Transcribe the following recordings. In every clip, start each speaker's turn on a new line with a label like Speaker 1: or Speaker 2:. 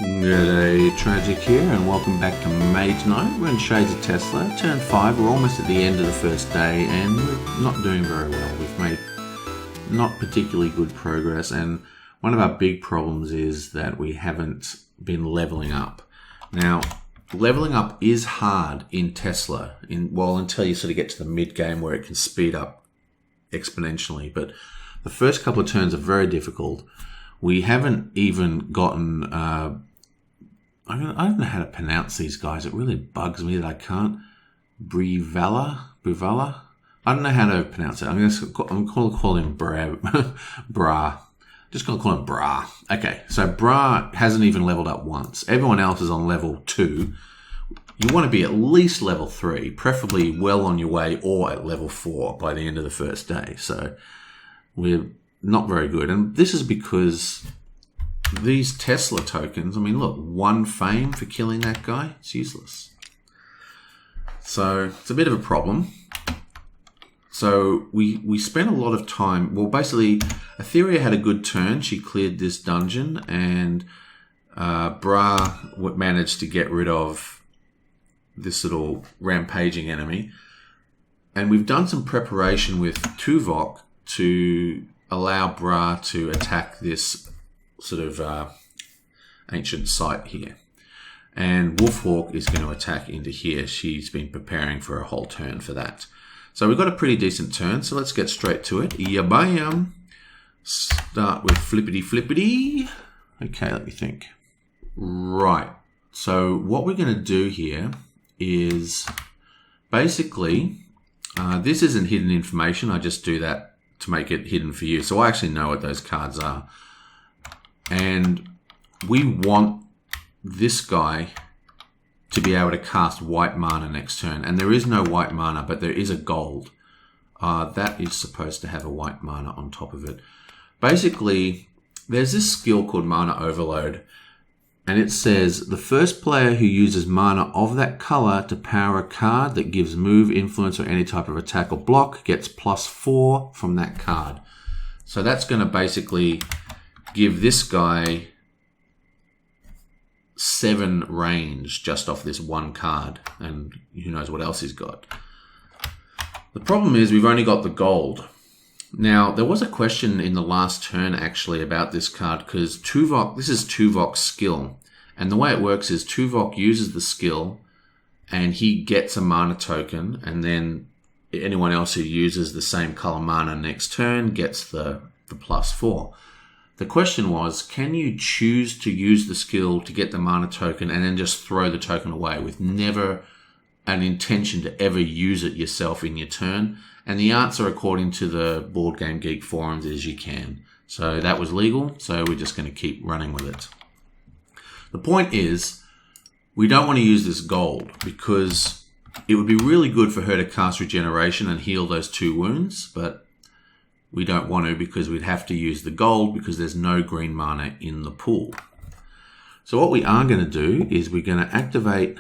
Speaker 1: G'day, Tragic here, and welcome back to Mage Night. We're in Shades of Tezla, turn 5. We're almost at the end of the first day, and we're not doing very well. We've made not particularly good progress, and one of our big problems is that we haven't been leveling up. Now, leveling up is hard in Tezla, until you sort of get to the mid-game where it can speed up exponentially, but the first couple of turns are very difficult. We haven't even gotten... I don't know how to pronounce these guys. It really bugs me that I can't. Buvala? I don't know how to pronounce it. I'm going to call him Brahe. Just going to call him Brahe. Okay, so Brahe hasn't even leveled up once. Everyone else is on level 2. You want to be at least level 3, preferably well on your way, or at level 4 by the end of the first day. So we're not very good. And this is because these Tezla tokens, I mean, look, 1 fame for killing that guy, it's useless. So it's a bit of a problem. So we spent a lot of time, well, basically, Aetheria had a good turn. She cleared this dungeon, and Brahe managed to get rid of this little rampaging enemy. And we've done some preparation with Tuvok to allow Brahe to attack this sort of ancient site here. And Wolfhawk is going to attack into here. She's been preparing for a whole turn for that. So we've got a pretty decent turn, so let's get straight to it. Yabam! Start with flippity. Okay, let me think. Right, so what we're going to do here is basically, this isn't hidden information. I just do that to make it hidden for you. So I actually know what those cards are. And we want this guy to be able to cast white mana next turn. And there is no white mana, but there is a gold. That is supposed to have a white mana on top of it. Basically, there's this skill called Mana Overload. And it says, the first player who uses mana of that color to power a card that gives move, influence, or any type of attack or block gets +4 from that card. So that's going to basically give this guy 7 range just off this 1 card, and who knows what else he's got. The problem is we've only got the gold. Now, there was a question in the last turn actually about this card, because Tuvok, this is Tuvok's skill, and the way it works is Tuvok uses the skill and he gets a mana token, and then anyone else who uses the same color mana next turn gets the +4. The question was, can you choose to use the skill to get the mana token and then just throw the token away with never an intention to ever use it yourself in your turn? And the answer, according to the Board Game Geek forums, is you can. So that was legal, so we're just going to keep running with it. The point is, we don't want to use this gold because it would be really good for her to cast regeneration and heal those 2 wounds, but we don't want to because we'd have to use the gold because there's no green mana in the pool. So what we are going to do is we're going to activate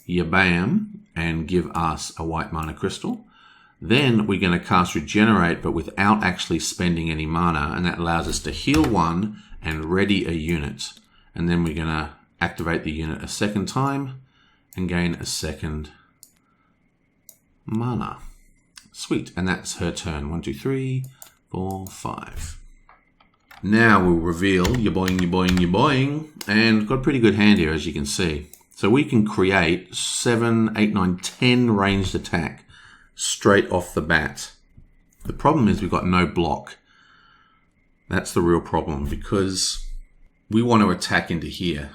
Speaker 1: Yabam and give us a white mana crystal. Then we're going to cast Regenerate, but without actually spending any mana, and that allows us to heal 1 and ready a unit. And then we're going to activate the unit a second time and gain a second mana. Sweet, and that's her turn. 1, 2, 3, 4, 5. Now we'll reveal yaboing, and got a pretty good hand here, as you can see. So we can create 7, 8, 9, 10 ranged attack straight off the bat. The problem is we've got no block. That's the real problem, because we want to attack into here,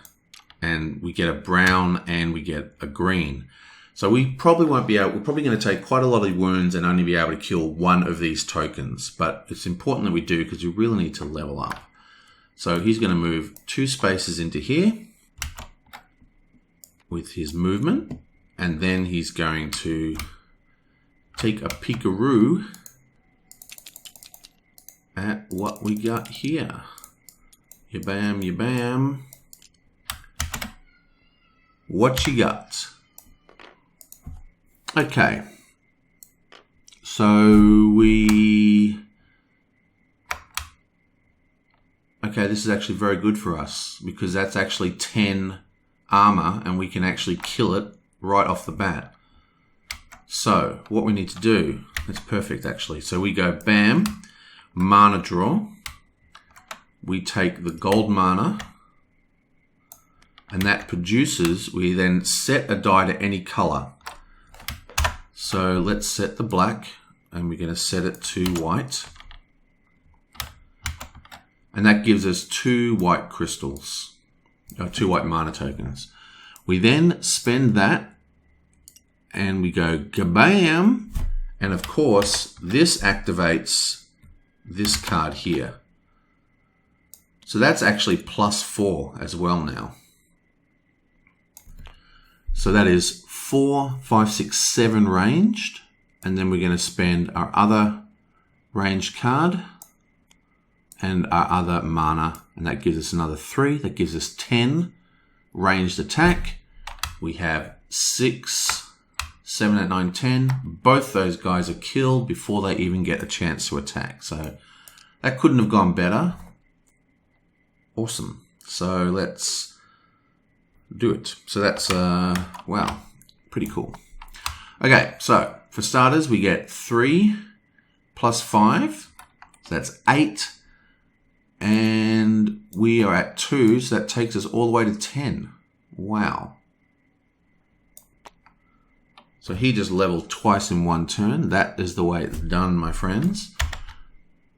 Speaker 1: and we get a brown and we get a green. So we probably won't be able, we're probably going to take quite a lot of wounds and only be able to kill 1 of these tokens. But it's important that we do because we really need to level up. So he's going to move 2 spaces into here with his movement. And then he's going to take a peekaroo at what we got here. Yabam. What you got? Okay, so okay, this is actually very good for us because that's actually 10 armor and we can actually kill it right off the bat. So what we need to do, it's perfect actually. So we go bam, mana draw. We take the gold mana and that produces, we then set a die to any color. So let's set the black and we're going to set it to white. And that gives us 2 white crystals, 2 white mana tokens. We then spend that and we go kabam. And of course, this activates this card here. So that's actually +4 as well now. So that is 4, 5, 6, 7 ranged. And then we're going to spend our other ranged card and our other mana. And that gives us another 3. That gives us 10 ranged attack. We have 6, 7, 8, 9, 10. Both those guys are killed before they even get a chance to attack. So that couldn't have gone better. Awesome. So let's do it. So that's, wow, pretty cool. Okay, so for starters, we get 3 plus 5. So that's 8. And we are at 2, so that takes us all the way to 10. Wow. So he just leveled twice in one turn. That is the way it's done, my friends.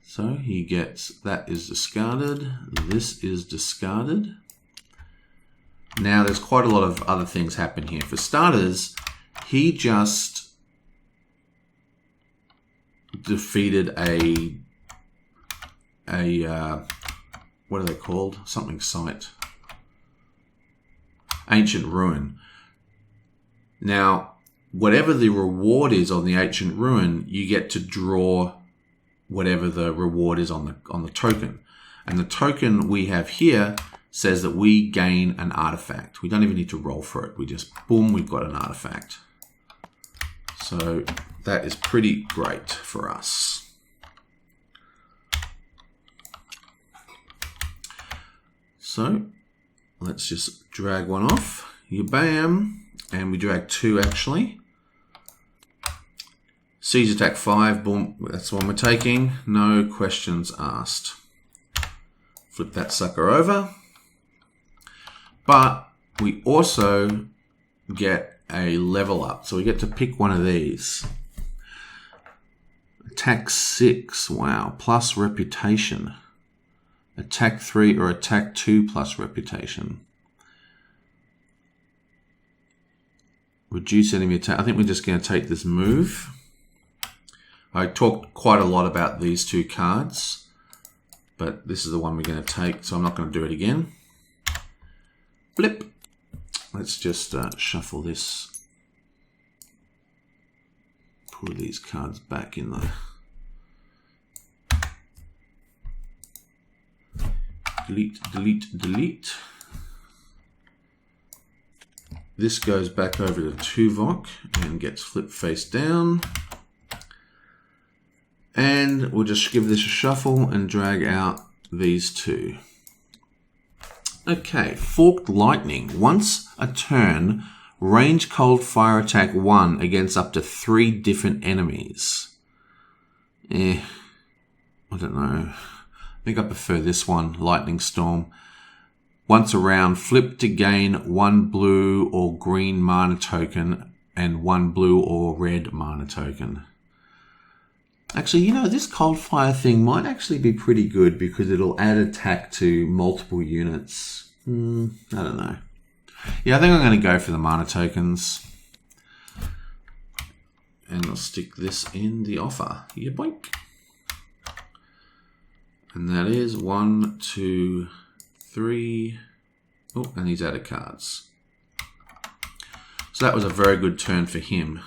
Speaker 1: So he gets, that is discarded. This is discarded. Now there's quite a lot of other things happen here. For starters, he just defeated a what are they called? Something site. Ancient Ruin. Now, whatever the reward is on the Ancient Ruin, you get to draw whatever the reward is on the token. And the token we have here says that we gain an artifact. We don't even need to roll for it. We just, boom, we've got an artifact. So that is pretty great for us. So let's just drag one off. You bam. And we drag 2 actually. Siege attack 5. Boom. That's the one we're taking. No questions asked. Flip that sucker over. But we also get a level up. So we get to pick one of these. Attack 6. Wow. Plus reputation. Attack 3 or attack 2 plus reputation. Reduce enemy attack. I think we're just going to take this move. I talked quite a lot about these 2 cards, but this is the one we're going to take, so I'm not going to do it again. Blip. Let's just shuffle this. Put these cards back in the... Delete, delete, delete. This goes back over to Tuvok and gets flipped face down. And we'll just give this a shuffle and drag out these 2. Okay, Forked Lightning. Once a turn, range cold fire attack 1 against up to 3 different enemies. I don't know. I think I prefer this one, Lightning Storm. Once a round, flip to gain 1 blue or green mana token and 1 blue or red mana token. Actually, you know, this cold fire thing might actually be pretty good because it'll add attack to multiple units. I don't know. Yeah, I think I'm going to go for the mana tokens. And I'll stick this in the offer. Yeah, boink. And that is 1, 2, 3. Oh, and he's out of cards. So that was a very good turn for him.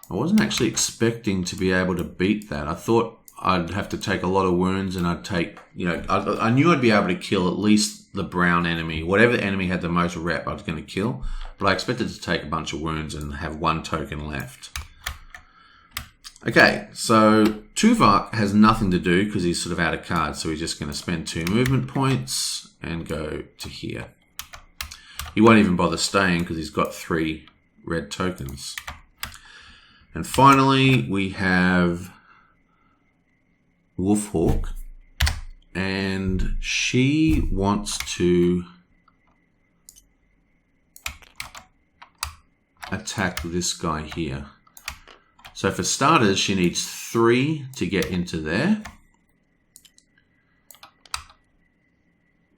Speaker 1: I wasn't actually expecting to be able to beat that. I thought I'd have to take a lot of wounds and I'd take, you know, I knew I'd be able to kill at least the brown enemy. Whatever enemy had the most rep, I was going to kill. But I expected to take a bunch of wounds and have 1 token left. Okay, so Tuvok has nothing to do because he's sort of out of cards, so he's just going to spend 2 movement points and go to here. He won't even bother staying because he's got 3 red tokens. And finally, we have Wolfhawk, and she wants to attack this guy here. So for starters, she needs 3 to get into there.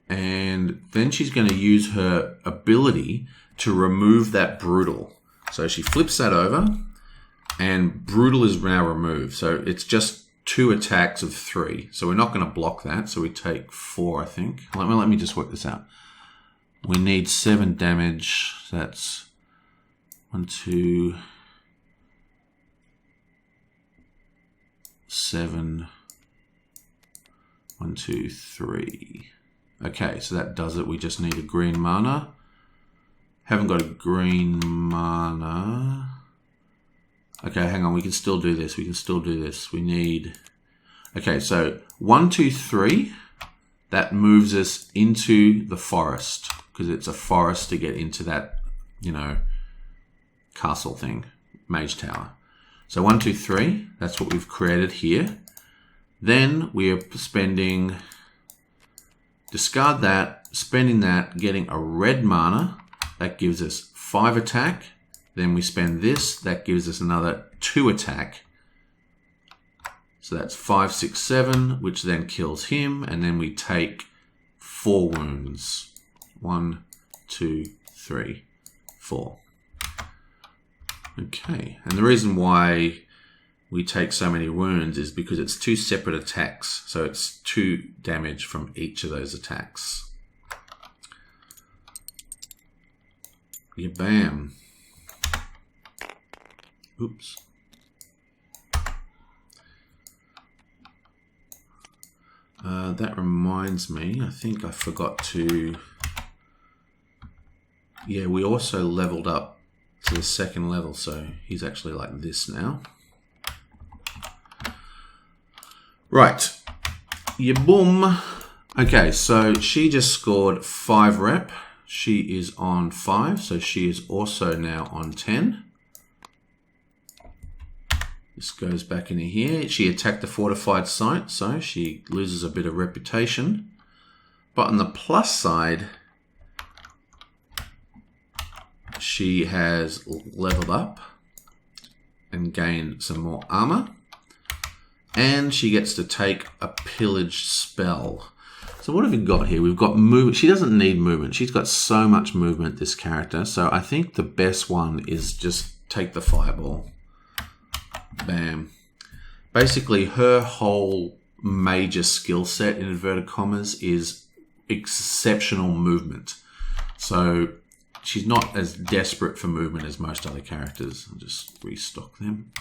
Speaker 1: And then she's going to use her ability to remove that brutal. So she flips that over, and brutal is now removed. So it's just 2 attacks of 3. So we're not going to block that. So we take 4, I think. Let me just work this out. We need 7 damage. So that's 1, 2, 7, 1, 2, 3. Okay, so that does it. We just need a green mana. Haven't got a green mana. Okay, hang on. We can still do this. We can still do this. We need... Okay, so 1, 2, 3. That moves us into the forest because it's a forest to get into that, you know, castle thing, Mage Tower. So 1, 2, 3. That's what we've created here. Then we are spending... Discard that, spending that, getting a red mana. That gives us 5 attack. Then we spend this. That gives us another 2 attack. So that's 5, 6, 7, which then kills him. And then we take 4 wounds. 1, 2, 3, 4. Okay. And the reason why we take so many wounds is because it's 2 separate attacks. So it's 2 damage from each of those attacks. Yeah, bam. Oops. That reminds me, I think I forgot to... Yeah, we also leveled up to the 2nd level, so he's actually like this now. Right. Yeah, boom. Okay, so she just scored 5 rep. She is on 5, so she is also now on 10. This goes back into here. She attacked the fortified site, so she loses a bit of reputation. But on the plus side, she has leveled up and gained some more armor. And she gets to take a pillage spell. So what have we got here? We've got movement. She doesn't need movement. She's got so much movement, this character. So I think the best one is just take the fireball. Bam. Basically, her whole major skill set, in inverted commas, is exceptional movement. So she's not as desperate for movement as most other characters. I'll just restock them.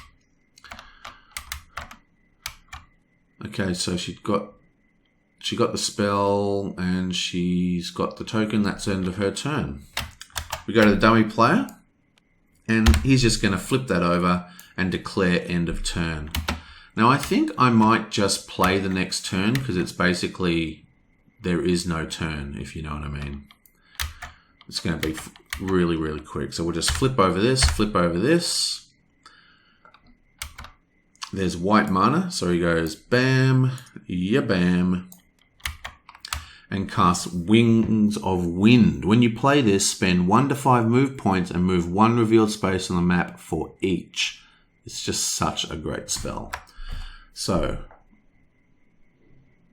Speaker 1: Okay, so she got the spell and she's got the token. That's the end of her turn. We go to the dummy player, and he's just going to flip that over and declare end of turn. Now, I think I might just play the next turn because it's basically there is no turn, if you know what I mean. It's going to be really, really quick. So we'll just flip over this, flip over this. There's white mana, so he goes bam, yeah bam, and casts Wings of Wind. When you play this, spend 1 to 5 move points and move 1 revealed space on the map for each. It's just such a great spell. So,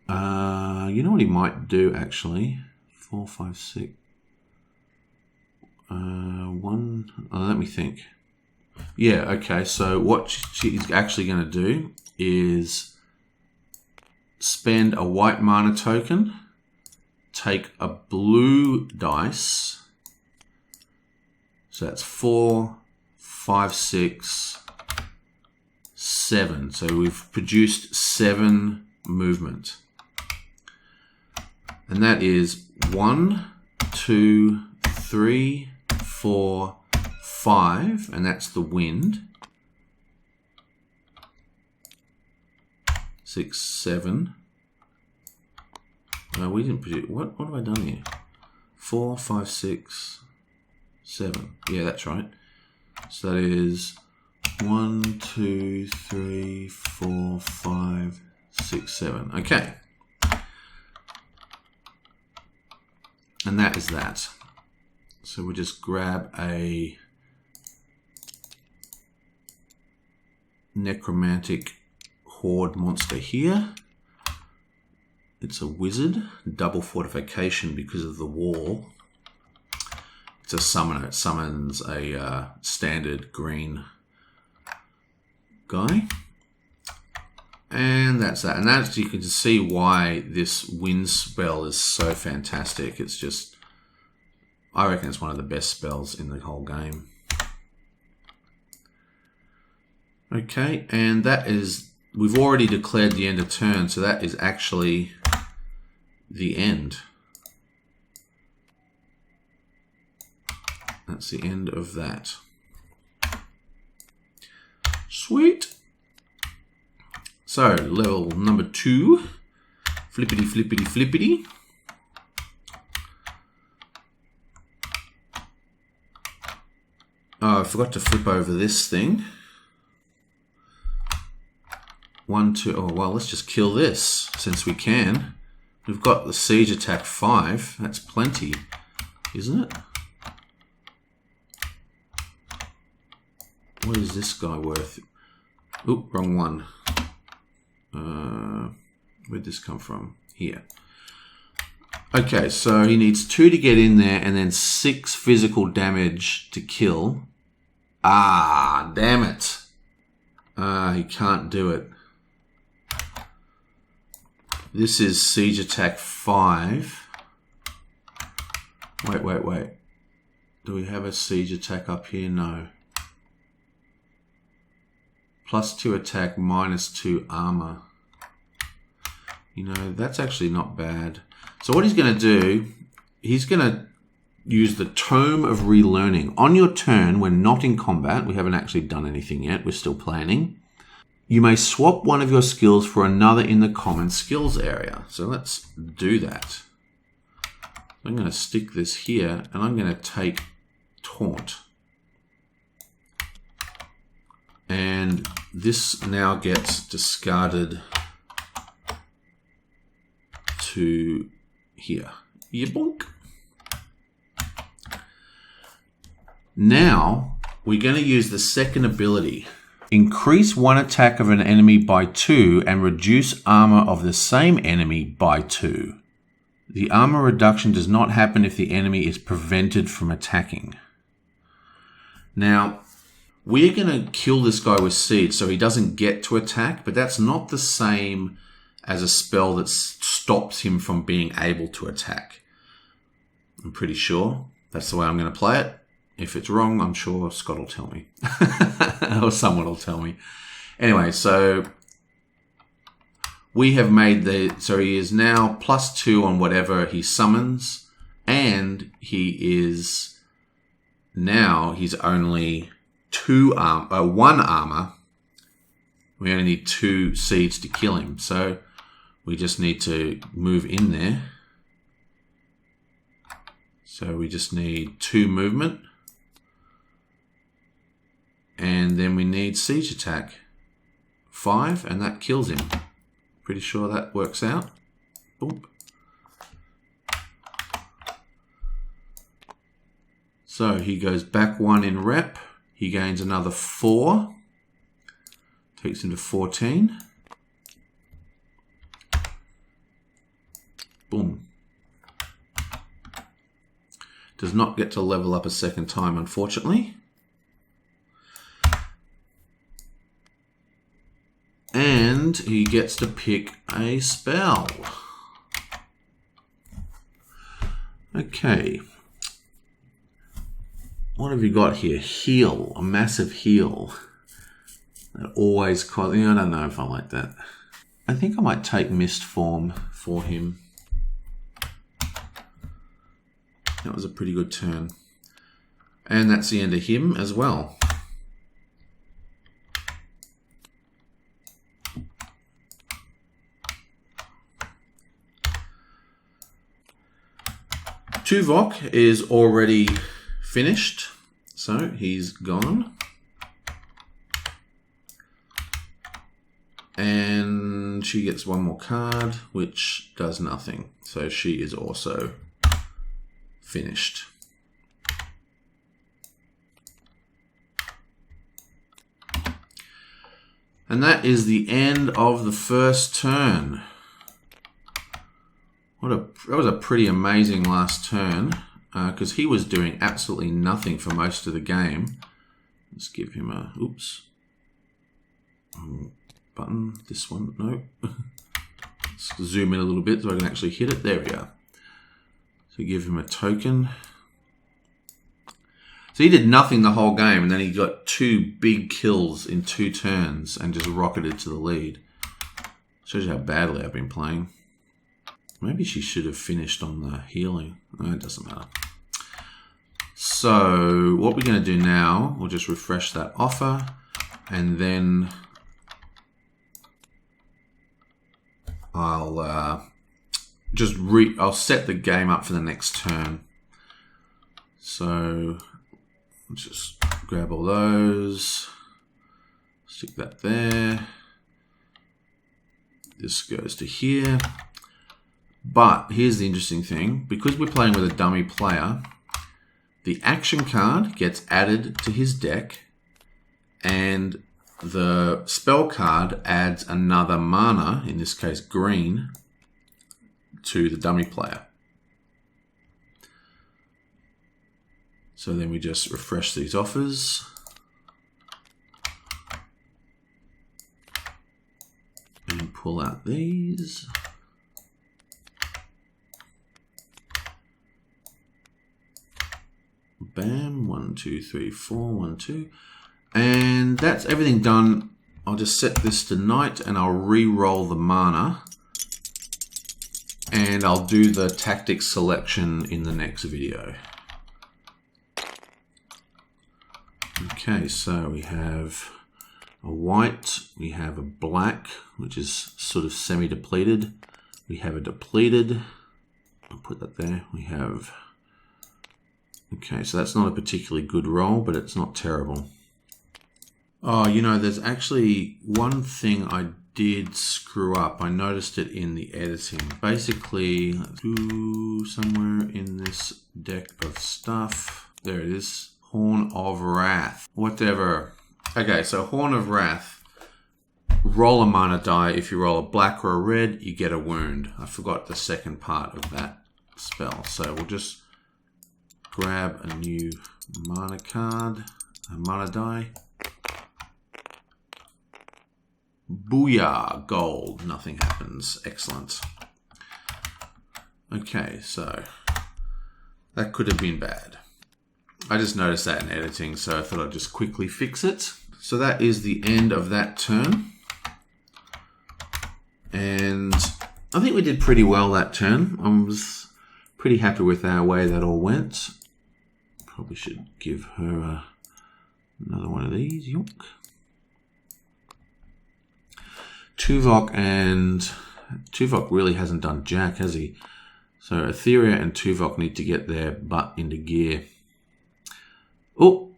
Speaker 1: you know what he might do actually? 4, 5, 6. 1. Let me think. Yeah, okay, so what she's actually going to do is spend a white mana token, take a blue dice, so that's 4, 5, 6, 7. So we've produced 7 movement. And that is 1, 2, 3, 4, 5, and that's the wind. 6, 7. No, we didn't produce. What have I done here? 4, 5, 6, 7. Yeah, that's right. So that is 1, 2, 3, 4, 5, 6, 7. Okay. And that is that. So we'll just grab a necromantic horde monster here. It's a wizard, double fortification because of the wall. It's a summoner. It summons a standard green guy. And that's that. And that's, you can see why this wind spell is so fantastic. It's just, I reckon it's one of the best spells in the whole game. Okay, and that is, we've already declared the end of turn, so that is actually the end. That's the end of that. Sweet. So, level number 2. Flippity, flippity, flippity. Oh, I forgot to flip over this thing. 1, 2, oh, well, let's just kill this, since we can. We've got the siege attack 5. That's plenty, isn't it? What is this guy worth? Oop, wrong one. Where'd this come from? Here. Okay, so he needs 2 to get in there and then 6 physical damage to kill. Ah, damn it. He can't do it. This is siege attack 5. Wait. Do we have a siege attack up here? No. +2 attack, -2 armor. You know, that's actually not bad. So what he's going to do, he's going to use the Tome of Relearning. On your turn, when not in combat, we haven't actually done anything yet, we're still planning, you may swap one of your skills for another in the common skills area. So let's do that. I'm going to stick this here, and I'm going to take Taunt. And this now gets discarded to here. Yabonk. Now, we're going to use the second ability. Increase one attack of an enemy by 2 and reduce armor of the same enemy by 2. The armor reduction does not happen if the enemy is prevented from attacking. Now, we're going to kill this guy with Siege so he doesn't get to attack, but that's not the same as a spell that stops him from being able to attack. I'm pretty sure that's the way I'm going to play it. If it's wrong, I'm sure Scott will tell me. Or someone will tell me. Anyway, so we have made so he is now +2 on whatever he summons, and he's only 1 armor. We only need 2 seeds to kill him, so we just need to move in there. So we just need 2 movement. And then we need siege attack 5, and that kills him. Pretty sure that works out. Boop. So he goes back 1 in rep. He gains another 4. Takes him to 14. Boom. Does not get to level up a second time, unfortunately. And he gets to pick a spell. Okay. What have you got here? Heal. A massive heal. That always costs... I don't know if I like that. I think I might take Mist Form for him. That was a pretty good turn. And that's the end of him as well. Tuvok is already finished, so he's gone. And she gets one more card, which does nothing. So she is also finished. And that is the end of the first turn. That was a pretty amazing last turn, because he was doing absolutely nothing for most of the game. Let's give him a, oops, button, this one, no. Let's zoom in a little bit so I can actually hit it. There we go. So give him a token. So he did nothing the whole game, and then he got 2 big kills in 2 turns and just rocketed to the lead. Shows you how badly I've been playing. Maybe she should have finished on the healing. No, it doesn't matter. So what we're going to do now, we'll just refresh that offer, and then I'll set the game up for the next turn. So let's just grab all those, stick that there. This goes to here. But here's the interesting thing. Because we're playing with a dummy player, the action card gets added to his deck, and the spell card adds another mana, in this case green, to the dummy player. So then we just refresh these offers. And pull out these. Bam, 1, 2, 3, 4, 1, 2. And that's everything done. I'll just set this to night and I'll re-roll the mana. And I'll do the tactics selection in the next video. Okay, so we have a white, we have a black, which is sort of semi-depleted. We have a depleted. I'll put that there. We have... Okay, so that's not a particularly good roll, but it's not terrible. Oh, you know, there's actually one thing I did screw up. I noticed it in the editing. Basically, let's do somewhere in this deck of stuff. There it is. Horn of Wrath. Whatever. Okay, so Horn of Wrath. Roll a mana die. If you roll a black or a red, you get a wound. I forgot the second part of that spell. So we'll just grab a new mana card, a mana die. Booyah, gold, nothing happens. Excellent. Okay, so that could have been bad. I just noticed that in editing, so I thought I'd just quickly fix it. So that is the end of that turn. And I think we did pretty well that turn. I was pretty happy with our way that all went. Probably should give her another one of these. Yonk. Tuvok really hasn't done jack, has he? So Aetheria and Tuvok need to get their butt into gear. Oh,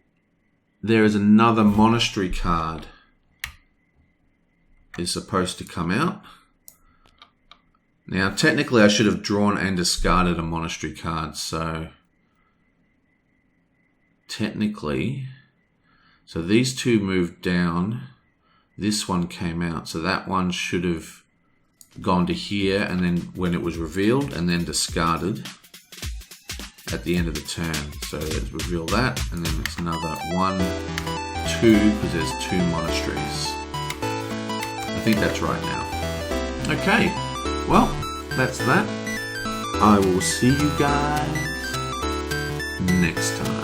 Speaker 1: there is another monastery card is supposed to come out. Now, technically, I should have drawn and discarded a monastery card, so technically, so these two moved down. This one came out, so that one should have gone to here, and then when it was revealed, and then discarded at the end of the turn. So let's reveal that, and then it's another 1, 2, because there's 2 monasteries. I think that's right now. Okay, well, that's that. I will see you guys next time.